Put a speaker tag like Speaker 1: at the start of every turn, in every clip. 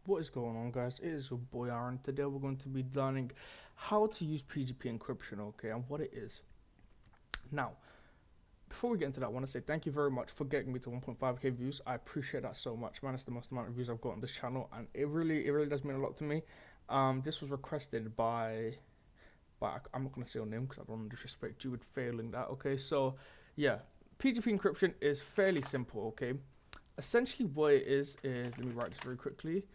Speaker 1: What is going on, guys? It is your boy Aaron. Today we're going to be learning how to use PGP encryption, okay, and what it is. Now, before we get into that, I want to say thank you very much for getting me to 1.5k views. I appreciate that so much, man. It's the most amount of views I've got on this channel, and it really does mean a lot to me. This was requested by I'm not gonna say your name because I don't want to disrespect you with failing that. Okay, so yeah, PGP encryption is fairly simple. Okay, essentially what it is let me write this very quickly.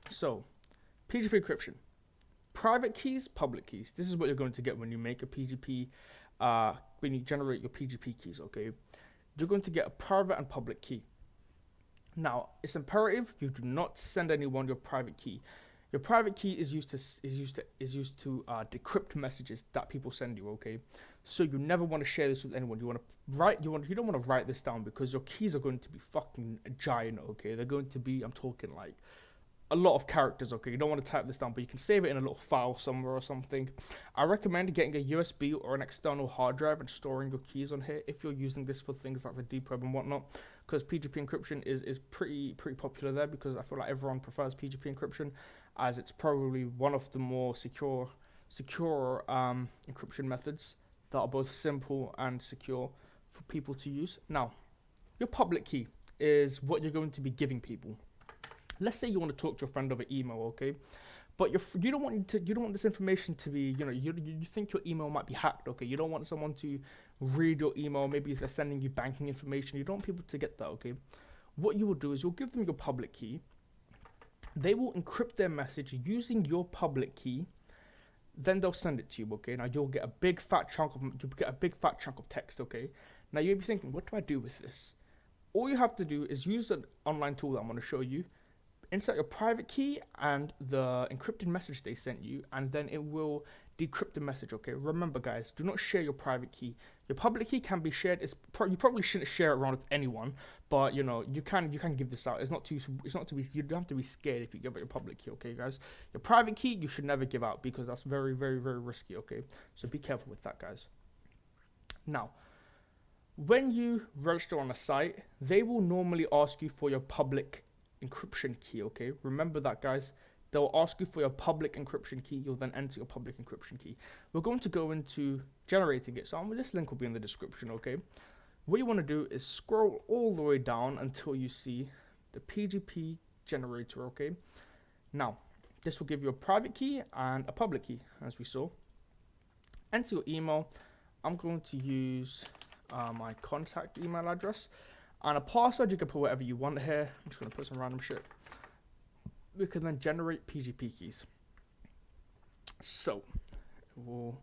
Speaker 1: So PGP encryption, private keys, public keys. This is what you're going to get when you make a PGP, when you generate your PGP keys, okay? You're going to get a private and public key. Now, it's imperative you do not send anyone your private key. Your private key is used to decrypt messages that people send you, okay? So you never want to share this with anyone. You don't want to write this down because your keys are going to be fucking giant, okay? They're going to be, I'm talking like a lot of characters, okay? You don't want to type this down, but you can save it in a little file somewhere or something. I recommend getting a USB or an external hard drive and storing your keys on here if you're using this for things like the deep web and whatnot, because PGP encryption is pretty popular there, because I feel like everyone prefers PGP encryption as it's probably one of the more secure encryption methods that are both simple and secure for people to use. Now, your public key is what you're going to be giving people. Let's say you want to talk to a friend over email, okay? But you don't want this information to be, you think your email might be hacked, okay? You don't want someone to read your email. Maybe if they're sending you banking information, you don't want people to get that, okay? What you will do is you'll give them your public key. They will encrypt their message using your public key. Then they'll send it to you, okay? Now you'll get a big fat chunk of text, okay? Now you'll be thinking, what do I do with this? All you have to do is use an online tool that I'm going to show you. Insert your private key and the encrypted message they sent you, and then it will decrypt the message, okay? Remember, guys, do not share your private key. Your public key can be shared. You probably shouldn't share it around with anyone, but you can give this out. You don't have to be scared if you give out your public key, okay, guys? Your private key you should never give out because that's very risky, okay? So be careful with that, guys. Now, when you register on a site, they will normally ask you for your public encryption key, okay? Remember that, guys. They'll ask you for your public encryption key. You'll then enter your public encryption key. We're going to go into generating it. So this link will be in the description, okay? What you want to do is scroll all the way down until you see the PGP generator, okay? Now, this will give you a private key and a public key, as we saw. Enter your email. I'm going to use my contact email address. And a password, you can put whatever you want here. I'm just going to put some random shit. We can then generate PGP keys. So, we'll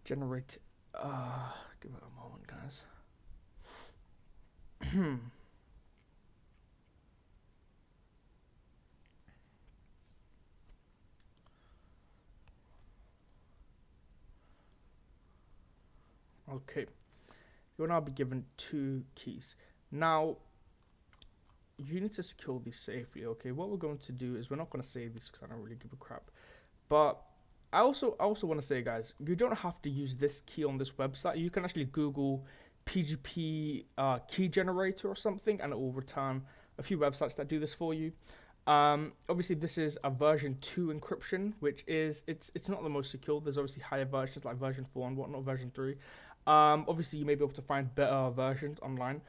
Speaker 1: generate, give it a moment, guys. Okay, you'll now be given 2 keys. Now, you need to secure these safely, okay? What we're going to do is we're not going to save these because I don't really give a crap. But I also want to say, guys, you don't have to use this key on this website. You can actually Google PGP key generator or something, and it will return a few websites that do this for you. Obviously, this is a version 2 encryption, which is it's not the most secure. There's obviously higher versions like version 4 and whatnot, version 3. Obviously, you may be able to find better versions online.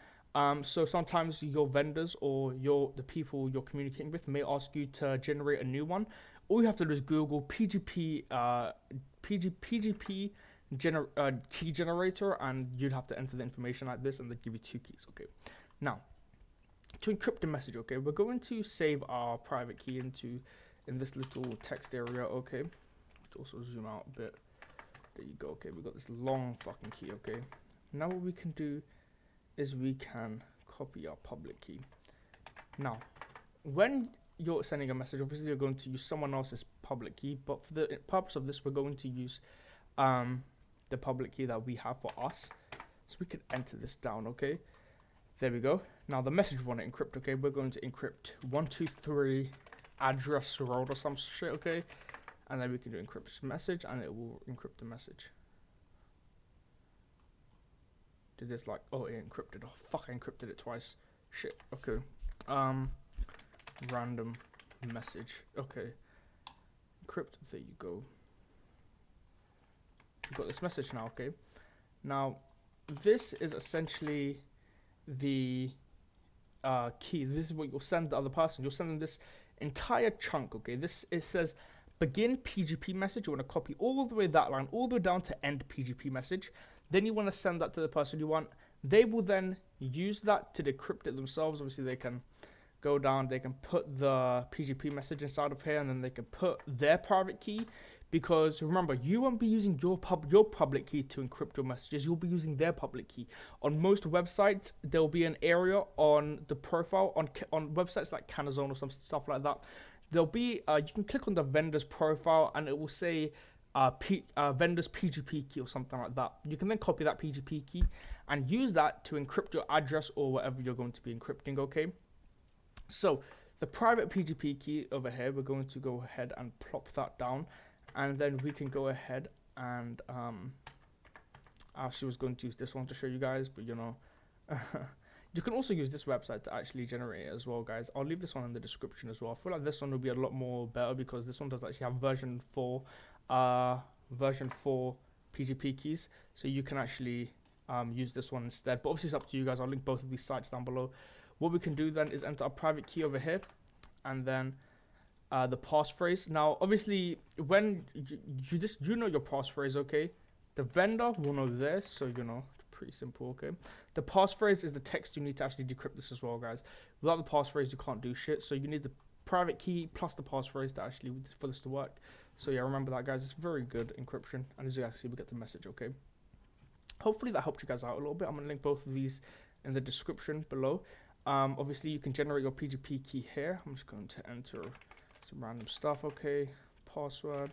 Speaker 1: So sometimes your vendors or the people you're communicating with may ask you to generate a new one. All you have to do is Google PGP key generator, and you'd have to enter the information like this, and they give you 2 keys. Okay. Now, to encrypt the message, okay, we're going to save our private key in this little text area. Okay. Let's also zoom out a bit. There you go. Okay, we got this long fucking key. Okay. Now what we can do is we can copy our public key. Now, when you're sending a message, obviously you're going to use someone else's public key, but for the purpose of this, we're going to use the public key that we have for us. So we can enter this down, okay? There we go. Now the message we want to encrypt, okay? We're going to encrypt 123 address road or some shit, okay? And then we can do encrypt message, and it will encrypt the message. Did this like, oh, it encrypted. Oh fuck, I encrypted it twice. Shit. Okay. random message. Okay, encrypt. There you go. You've got this message now. Okay, now this is essentially the key. This is what you'll send the other person. You'll send them this entire chunk. Okay, this, it says begin PGP message. You want to copy all the way that line all the way down to end PGP message. Then you want to send that to the person you want. They will then use that to decrypt it themselves. Obviously they can go down, they can put the PGP message inside of here, and then they can put their private key, because remember, you won't be using your public key to encrypt your messages. You'll be using their public key. On most websites, there'll be an area on the profile on websites like Canazone or some stuff like that. There'll be you can click on the vendor's profile and it will say vendor's PGP key or something like that. You can then copy that PGP key and use that to encrypt your address or whatever you're going to be encrypting. Okay, so the private PGP key over here, we're going to go ahead and plop that down, and then we can go ahead and I actually was going to use this one to show you guys, but you know you can also use this website to actually generate it as well, guys. I'll leave this one in the description as well. I feel like this one will be a lot more better because this one does actually have version 4 PGP keys, so you can actually use this one instead, but obviously it's up to you guys. I'll link both of these sites down below. What we can do then is enter a private key over here, and then the passphrase. Now obviously when you know your passphrase, okay, the vendor will know this, so you know, pretty simple. Okay, the passphrase is the text you need to actually decrypt this as well, guys. Without the passphrase you can't do shit, so you need the private key plus the passphrase to actually for this to work. So yeah, remember that, guys. It's very good encryption, and as you guys see, we get the message. Okay, hopefully that helped you guys out a little bit. I'm gonna link both of these in the description below. Obviously you can generate your PGP key here. I'm just going to enter some random stuff. Okay, password.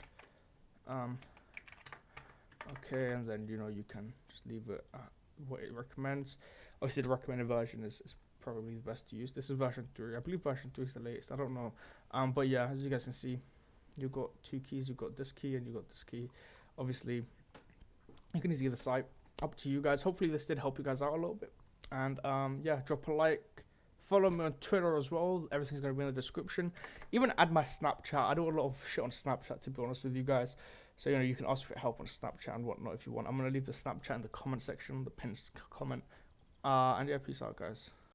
Speaker 1: Okay, and then you know you can just leave it at what it recommends. Obviously the recommended version is probably the best to use. This is version 3. I believe version 3 is the latest. I don't know. But yeah, as you guys can see, you've got two keys. You've got this key and you've got this key. Obviously you can use either side. Up to you guys. Hopefully this did help you guys out a little bit. And yeah, drop a like. Follow me on Twitter as well. Everything's going to be in the description. Even add my Snapchat. I do a lot of shit on Snapchat, to be honest with you guys. So, you know, you can ask for help on Snapchat and whatnot if you want. I'm going to leave the Snapchat in the comment section, the pinned comment. And yeah, peace out, guys.